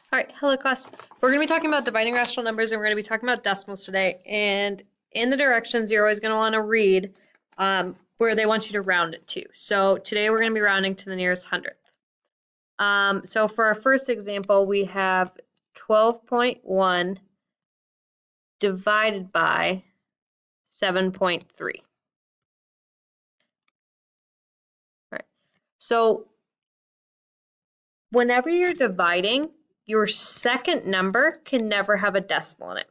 All right, hello class. We're going to be talking about dividing rational numbers and we're going to be talking about decimals today. And in the directions, you're always going to want to read where they want you to round it to. So today we're going to be rounding to the nearest hundredth. So for our first example, we have 12.1 divided by 7.3. All right. So whenever you're dividing, your second number can never have a decimal in it.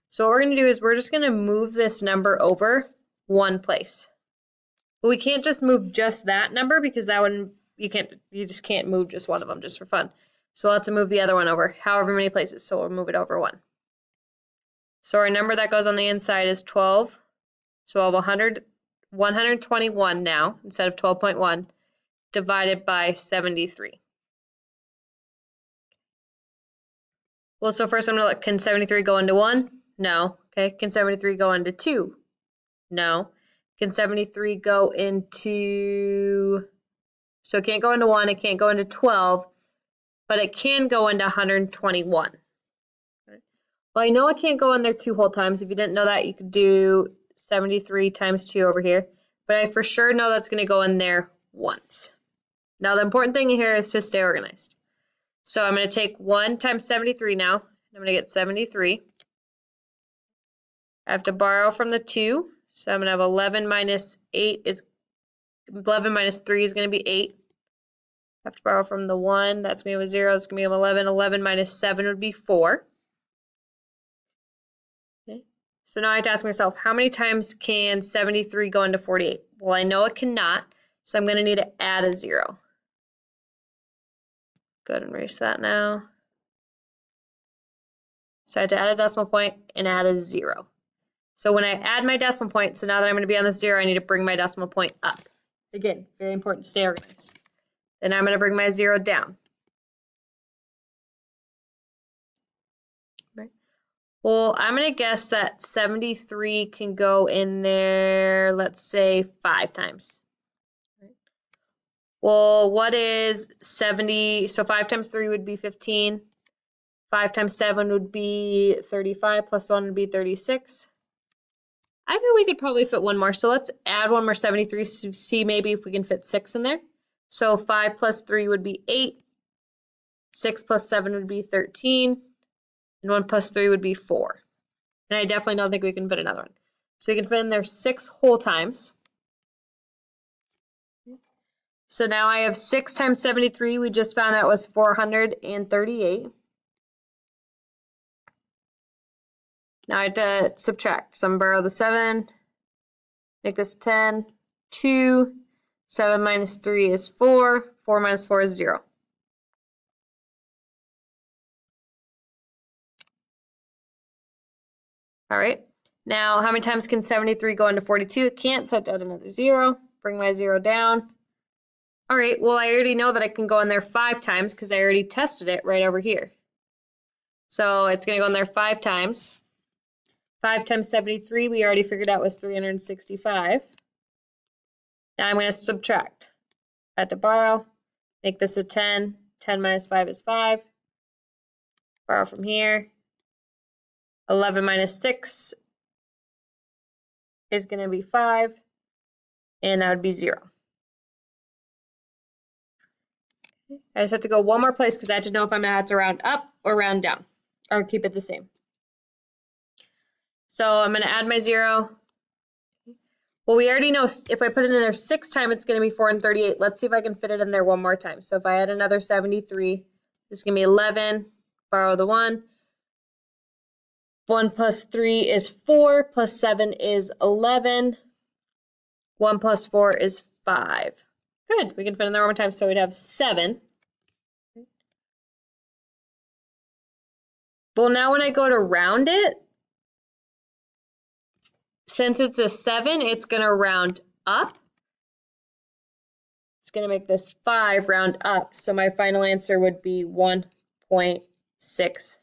So what we're going to do is we're just going to move this number over one place. But we can't just move just that number because that one you just can't move just one of them just for fun. So we'll have to move the other one over however many places. So we'll move it over one. So our number that goes on the inside is 12. So we'll have 121 now instead of 12.1 divided by 73. Well, so first I'm going to look, can 73 go into 1? No. Okay, can 73 go into 2? No. Can 73 go into, so it can't go into 1, it can't go into 12, but it can go into 121. Well, I know it can't go in there 2 whole times. If you didn't know that, you could do 73 times 2 over here, but I for sure know that's going to go in there once. Now the important thing here is to stay organized. So I'm going to take 1 times 73 now. I'm going to get 73. I have to borrow from the 2. So I'm going to have 11 minus 3 is going to be 8. I have to borrow from the 1. That's going to be a 0. It's going to be 11. 11 minus 7 would be 4. Okay. So now I have to ask myself, how many times can 73 go into 48? Well, I know it cannot, so I'm going to need to add a 0. Go ahead and erase that now. So I have to add a decimal point and add a 0. So when I add my decimal point, so now that I'm going to be on the 0, I need to bring my decimal point up. Again, very important to stay organized. Then I'm going to bring my 0 down. Right. Well, I'm going to guess that 73 can go in there, let's say 5 times. Right. Well, what is 70? So 5 times 3 would be 15. 5 times 7 would be 35, plus 1 would be 36. I think we could probably fit one more. So let's add one more 73 to see maybe if we can fit 6 in there. So 5 plus 3 would be 8. 6 plus 7 would be 13. And 1 plus 3 would be 4. And I definitely don't think we can fit another one. So we can fit in there 6 whole times. So now I have 6 times 73, we just found out was 438. Now I have to subtract. So I'm going to borrow the 7, make this 10, 2, 7 minus 3 is 4, 4 minus 4 is 0. All right, now how many times can 73 go into 42? It can't, so I have to add another 0, bring my 0 down. All right, well, I already know that I can go in there 5 times because I already tested it right over here. So it's going to go in there 5 times. 5 times 73, we already figured out was 365. Now I'm going to subtract. I had to borrow, make this a 10. 10 minus 5 is 5. Borrow from here. 11 minus 6 is going to be 5, and that would be 0. I just have to go one more place because I have to know if I'm going to have to round up or round down, or keep it the same. So I'm going to add my 0. Well, we already know if I put it in there 6 times, it's going to be 438. Let's see if I can fit it in there one more time. So if I add another 73, this is going to be 11. Borrow the 1. 1 plus 3 is 4, plus 7 is 11. 1 plus 4 is 5. Good, we can fit in there one more time, so we'd have 7. Well, now when I go to round it, since it's a 7, it's going to round up. It's going to make this 5 round up, so my final answer would be 1.65.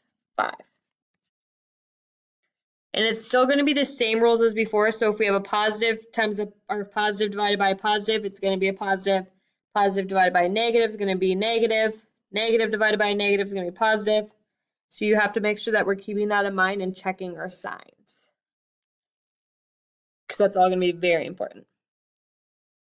And it's still going to be the same rules as before. So if we have a positive times or positive divided by a positive, it's going to be a positive. Positive divided by a negative is going to be negative. Negative divided by negative is going to be positive. So you have to make sure that we're keeping that in mind and checking our signs, because that's all going to be very important.